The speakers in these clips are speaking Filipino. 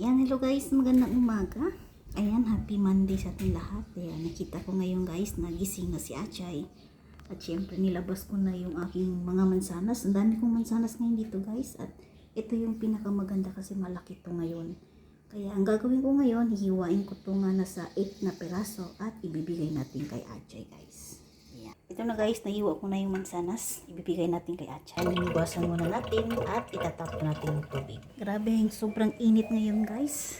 Yan, hello guys, magandang umaga. Ayan, happy Monday sa ating lahat. Ayan, nakita ko ngayon guys, nagising na si Achay. At syempre nilabas ko na yung aking mga mansanas. Ang dami kong mansanas ngayon dito guys. At ito yung pinakamaganda kasi malaki to ngayon. Kaya ang gagawin ko ngayon, hihiwain ko to nga nasa 8 na peraso at ibibigay natin kay Achay guys. Ayan. Ito na guys, nahiwa ko na yung mansanas. Ibibigay natin kay Achay. Linibasan muna natin at itatap natin yung tubig. Grabe, sobrang init ngayon guys.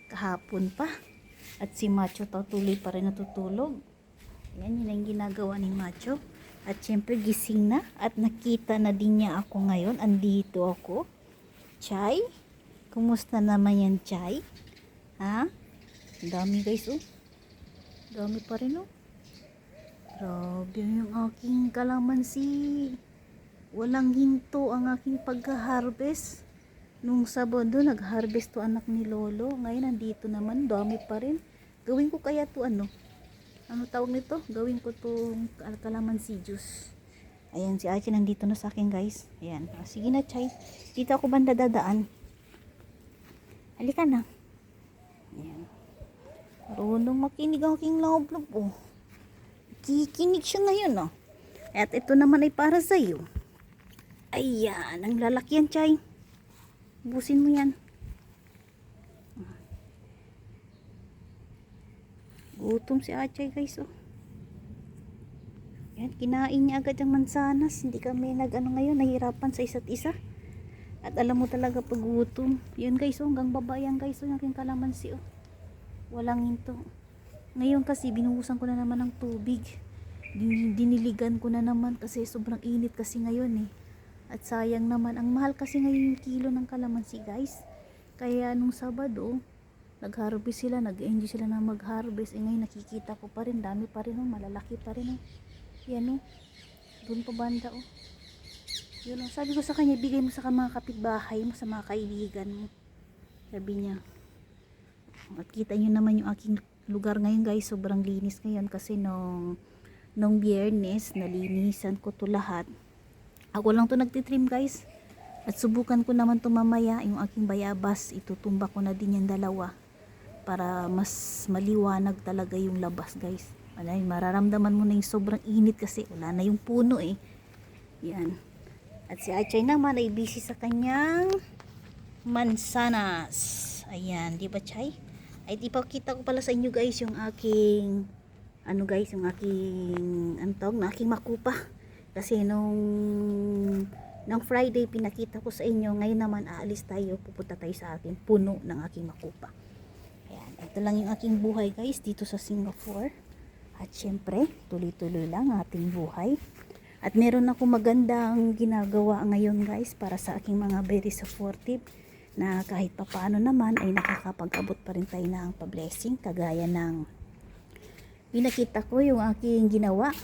Kahapon pa. At si Macho tuloy pa rin natutulog. Ayan, yun ang ginagawa ni Macho. At syempre gising na. At nakita na din niya ako ngayon. Andito ako. Chay? Kumusta naman yan, Chay? Ha? Ang dami guys, oh. Dami pa rin, oh. Grabe yung aking kalamansi. Walang hinto ang aking pagka-harvest. Nung Sabado, nag-harvest to anak ni Lolo. Ngayon, nandito naman. Dami pa rin. Gawin ko kaya to ano tawag nito? Gawin ko to kalamansi juice. Ayan, si Achi nandito na sa akin guys. Ayan. Sige na, Chay. Dito ako banda dadaan. Halika na. Ayan. Marunong makinig ang aking loob-loob, oh. Kikinig siya ngayon, oh. At ito naman ay para sa iyo. Ayan, ang lalaki yan, Chay. Busin mo yan. Gutom si Achay guys, oh. Yan, kinain niya agad ang mansanas. Hindi kami ngayon, nahirapan sa isa't isa. At alam mo talaga pag gutom. Yun guys, oh, hanggang baba yan guys, oh, yung aking kalamansi, oh. Walang hinto. Ngayon kasi binuhusan ko na naman ng tubig. Diniligan ko na naman kasi sobrang init kasi ngayon, eh. At sayang naman, ang mahal kasi ngayon yung kilo ng kalamansi guys. Kaya nung Sabado, nag-harvest sila, nag-enjoy sila na mag-harvest. Eh ngayon nakikita ko pa rin, dami pa rin, oh, malalaki pa rin, oh. Yan, oh. Doon pa banda, oh. Yun, oh. Sabi ko sa kanya, bigay mo sa mga kapitbahay mo, sa mga kaibigan mo. Sabi niya. At kita nyo naman yung aking lugar ngayon guys, sobrang linis ngayon kasi nung Biyernes, nalinisan ko to lahat. Ako lang to nagtitrim guys. At subukan ko naman to mamaya, yung aking bayabas, itutumba ko na din yung dalawa para mas maliwanag talaga yung labas guys. Mararamdaman mo na yung sobrang init kasi wala na yung puno, eh. Yan. At si Achay naman ay busy sa kanyang mansanas. Ayan, di ba, Chay? Ay ipakita ko pala sa inyo guys yung aking yung aking makupa. Kasi nung Friday pinakita ko sa inyo, ngayon naman aalis tayo, pupunta tayo sa aking puno ng aking makupa. Ayan, ito lang yung aking buhay guys dito sa Singapore. At syempre, tuloy-tuloy lang ating buhay. At meron ako magandang ginagawa ngayon guys para sa aking mga very supportive na kahit papaano naman ay nakakapag-abot pa rin tayo ng pa-blessing. Kagaya ng pinakita ko yung aking ginawa.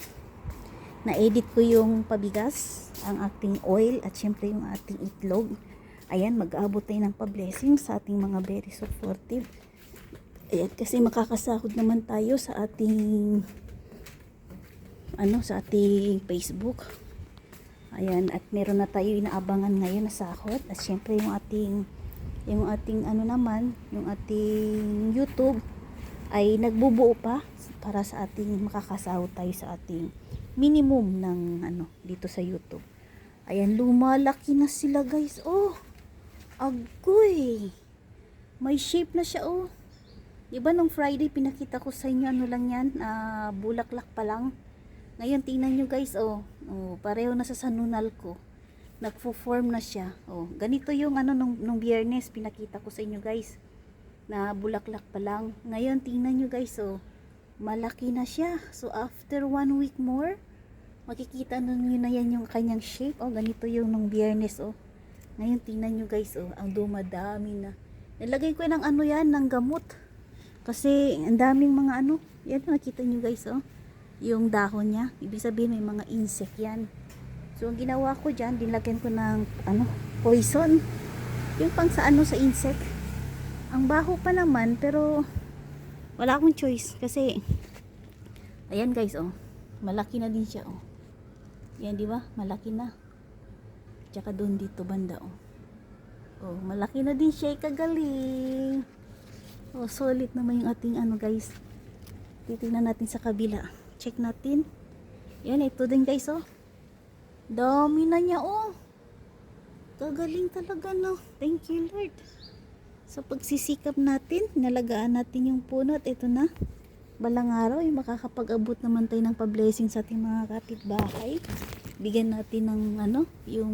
Na-edit ko yung pabigas, ang ating oil at syempre yung ating itlog. Ayan, mag-aabot tayo ng pa-blessing sa ating mga very supportive. Ayan, kasi makakasahod naman tayo sa ating sa ating Facebook. Ayan, at meron na tayo inaabangan ngayon na sahod. At syempre yung ating yung ating YouTube ay nagbubuo pa para sa ating makakasahod tayo sa ating minimum ng dito sa YouTube. Ayan, lumalaki na sila guys, oh. Agoy, may shape na siya, oh. Diba nung Friday pinakita ko sa inyo lang yan, bulaklak pa lang. Ngayon tingnan nyo guys, oh, pareho na sa sanunal ko, nagfo-form na siya, oh. Ganito yung nung Biyernes pinakita ko sa inyo guys, na bulaklak pa lang. Ngayon tingnan nyo guys, oh, malaki na siya. So after 1 week more, makikita nyo na yan yung kanyang shape, oh. Ganito yung nung Biyernes, oh. Ngayon tingnan nyo guys, oh, ang dumadami na. Nilagay ko ng yan, ng gamot, kasi ang daming mga yan, makikita nyo guys, oh, yung dahon niya, ibig sabihin may mga insect yan. So ang ginawa ko dyan, dinlagyan ko ng poison, yung pang sa sa insect. Ang baho pa naman, pero wala akong choice kasi ayan guys, oh, malaki na din siya, oh. Yan, di ba? Malaki na. Tsaka doon dito banda, oh. Oh, malaki na din siya, kagaling. Oh, solid naman yung ating ano guys. Titingnan natin sa kabila. Check natin. Yan, ito din guys, oh. Dami na niya, oh. Kagaling talaga, no. Thank you, Lord. So, pagsisikap natin, nalagaan natin yung puno at ito na. Balang araw, yung makakapag-abot naman tayo ng pa-blessing sa ating mga kapitbahay. Bigyan natin ng, ano, yung,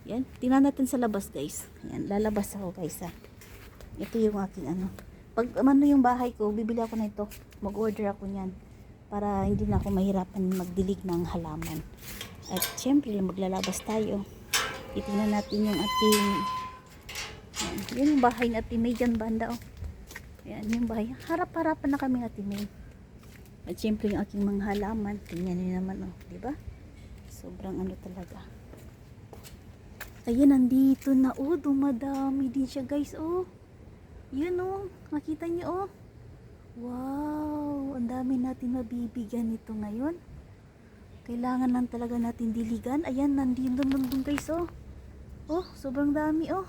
yan. Tingnan natin sa labas, guys. Yan, lalabas ako, guys, ha. Ito yung aking, ano. Pag, ano yung bahay ko, bibili ako na ito. Mag-order ako niyan. Para hindi na ako mahirapan magdilig ng halaman. At syempre, maglalabas tayo. Titingnan natin yung ating, yan, yun yung bahay na Ate May dyan banda, oh. Yan yung bahay. Harap-harapan na kami Ate May. At syempre yung aking mga halaman. Tingnan nyo naman, oh. Diba? Sobrang ano talaga. Ayan, nandito na, oh. Dumadami din siya, guys, oh. Yun, oh. Makita nyo, oh. Wow. Ang dami natin mabibigyan nito ngayon. Kailangan lang talaga natin diligan. Ayan, nandito nandun, guys, oh. Oh, sobrang dami, oh.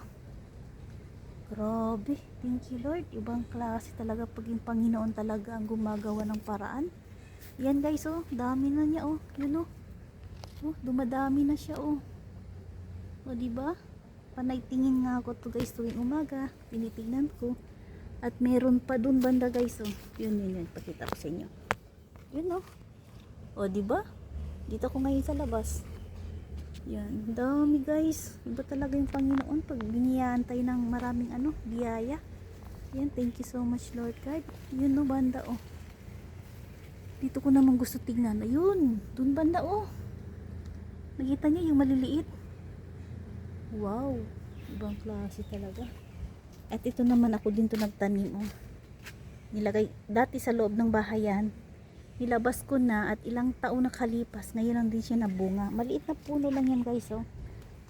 Grabe. Thank you, Lord. Ibang klase talaga pag yung Panginoon talaga ang gumagawa ng paraan. Yan, guys, oh. Dami na niya, oh. Yun, oh. Oh, dumadami na siya, oh. O, diba? Panay tingin nga ako to, guys, tuwing umaga. Tinitingnan ko. At meron pa dun banda, guys, oh. Yun, yun, yun. Pakita ko sa inyo. Yun, oh. O, diba? Dito ko ngayon sa labas. Yan. Dami, guys. Iba talaga yung Panginoon pag biniyaan tayo ng maraming, ano, biyaya. Yan. Thank you so much, Lord God. Yun, no, banda, oh. Dito ko naman gusto tingnan. Ayun. Dun banda, oh. Nakita niyo yung maliliit? Wow, ibang klase talaga. At ito naman ako din to nagtanim, oh. Nilagay dati sa loob ng bahayan. Nilabas ko na at ilang taon nakalipas, ngayon lang din siya nabunga. Maliit na puno lang yan, guys, oh.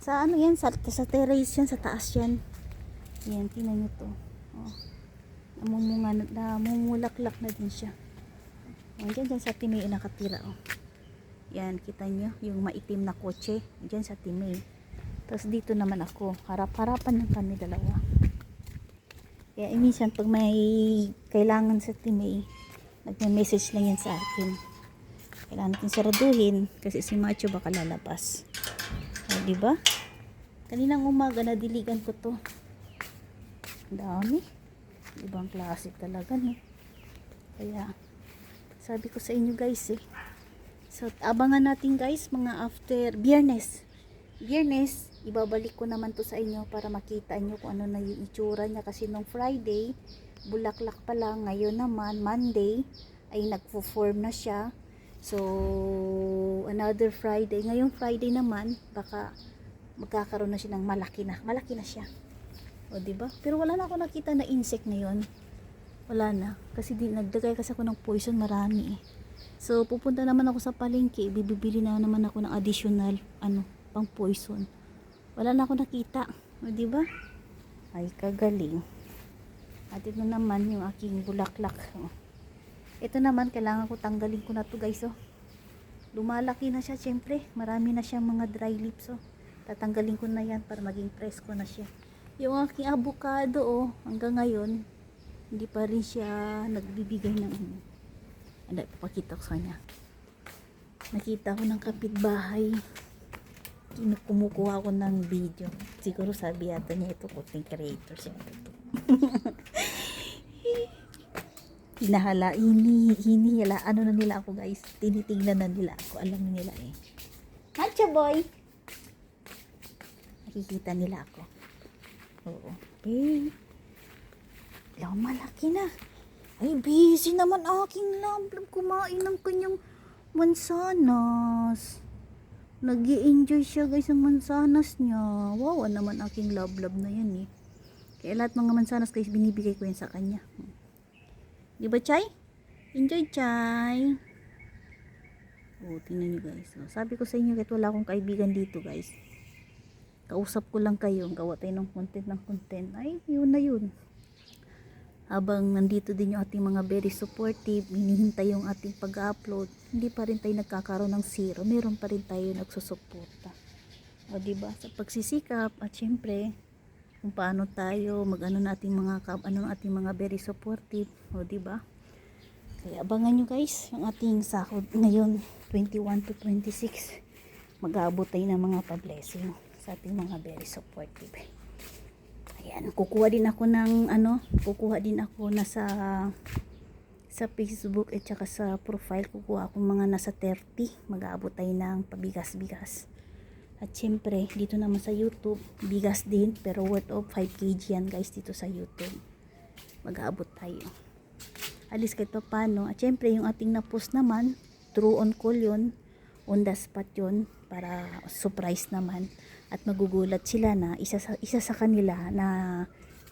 Sa ano yan, sa terrace yan, sa taas yan. Yan, tingnan niyo to. Oh. Namumulaklak na din siya. Oh, dyan sa Timay nakatira, oh. Yan, kita niyo yung maitim na kotse dyan sa Timay. Tapos dito naman ako, harap-harapan ng kami dalawa. Kaya minsan pag may kailangan sa Timay, nagme-message lang yan sa akin. Kailangan natin saraduhin kasi si Macho baka lalabas. O, diba? Kaninang umaga nadiligan ko to. Dami. Ibang klase talaga, no? Kaya sabi ko sa inyo, guys, eh. So, abangan natin, guys, mga after Biyernes, ibabalik ko naman to sa inyo para makita nyo kung ano na yung itsura niya. Kasi nung Friday, bulaklak pa lang. Ngayon naman, Monday, ay nagpo-form na siya. So, another Friday. Ngayong Friday naman, baka magkakaroon na siya ng malaki na. Malaki na siya. O, diba? Pero wala na ako nakita na insect ngayon. Wala na. Kasi nagdagay kasi ako ng poison, marami, eh. So, pupunta naman ako sa palengke. Bibili na naman ako ng additional, ano, pang poison. Wala na ako nakita. O, diba? Ay, kagaling. At ito naman yung aking bulaklak. O. Ito naman, kailangan ko tanggalin ko na to, guys. O. Lumalaki na siya, syempre. Marami na siyang mga dry leaves. O. Tatanggalin ko na yan para maging presko na siya. Yung aking avocado, o, hanggang ngayon, hindi pa rin siya nagbibigay ng ano, ipapakita ko sa kanya. Nakita ko ng kapitbahay. Kumukuha ko ng video. Siguro sabi yata niya ito, content creator siya ito. Hinihila. Ano na nila ako, guys. Tinitingnan na nila ako. Alam na nila, eh. Hacha boy! Nakikita nila ako. Oo. Hey. Malaki na. Ay, busy naman aking lamblab kumain ng kanyang mansanas. Nag-i-enjoy siya, guys, ang mansanas niya. Wow, naman aking love na yan, eh. Kaya lahat ng mansanas, guys, binibigay ko yan sa kanya. Di ba, Chay? Enjoy, Chay. Oh, tingnan nyo, guys. So, sabi ko sa inyo, kahit wala akong kaibigan dito, guys. Kausap ko lang kayo. Gawa tayo ng content. Ay, yun na yun. Habang nandito din yung ating mga very supportive, hinihintay yung ating pag-upload, hindi pa rin tayo nagkakaroon ng zero. Meron pa rin tayo nagsusuporta. O, diba? Sa pagsisikap, at syempre, kung paano tayo mag-ano nating mga ating mga very supportive, o di ba? Kaya abangan nyo guys yung ating sahod ngayon 21 to 26. Mag-aabot tayo ng mga pa-blessing sa ating mga very supportive. Ayan, kukuha din ako na sa Facebook at saka sa profile, kukuha akong mga nasa 30. Mag-aabot tayo ng pabigas-bigas. At syempre, dito naman sa YouTube, bigas din, pero worth of 5 kg yan guys dito sa YouTube. Mag-aabot tayo. Alis kahit pa paano. At syempre, yung ating na-post naman, true on call yun, on the spot yun, para surprise naman. At magugulat sila na isa sa kanila na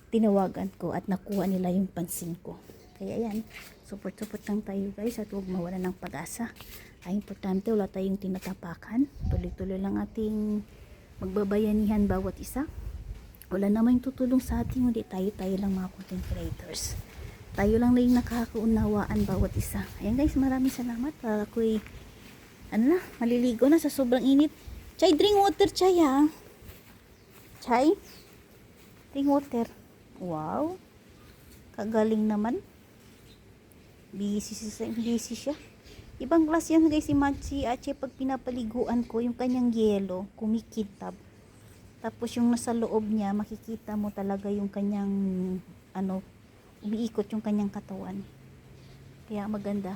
tinawagan ko at nakuha nila yung pansin ko. Kaya yan, support lang tayo guys at huwag mawalan ng pag-asa. Ay importante, wala tayong tinatapakan. Tuloy-tuloy lang ating magbabayanihan bawat isa. Wala namang tutulong sa ating, hindi tayo lang mga content creators. Tayo lang na yung nakakaunawaan bawat isa. Ayan guys, maraming salamat. Ako'y maliligo na sa sobrang init. Chay, drink water, Chay ha. Chay, drink water. Wow, kagaling naman. Busy siya. Ibang class yan guys, si Ache, pag pinapaliguan ko yung kanyang yelo, kumikitab. Tapos yung nasa loob niya, makikita mo talaga yung kanyang umiikot yung kanyang katawan. Kaya maganda.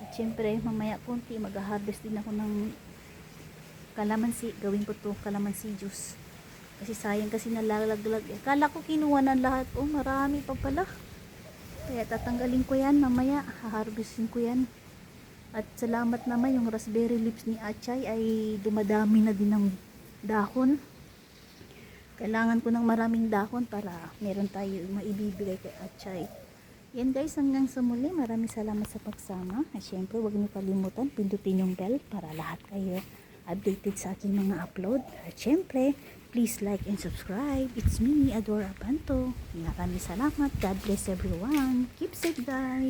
At syempre, mamaya konti, mag-harvest din ako ng kalamansi. Gawin ko to kalamansi juice. Kasi sayang kasi nalalaglag. Kala ko kinuha ng lahat. Oh, marami pa pala. Kaya tatanggalin ko yan mamaya. Haharvestin ko yan. At salamat naman yung raspberry leaves ni Achay ay dumadami na din ng dahon. Kailangan ko ng maraming dahon para meron tayo maibibigay kay Achay. Yan guys, hanggang sa muli. Maraming salamat sa pagsama. At syempre, huwag niyo kalimutan, pindutin yung bell para lahat kayo updated sa aking mga upload. At syempre, please like and subscribe. It's me, Adora Abanto. Maraming salamat. God bless everyone. Keep safe guys.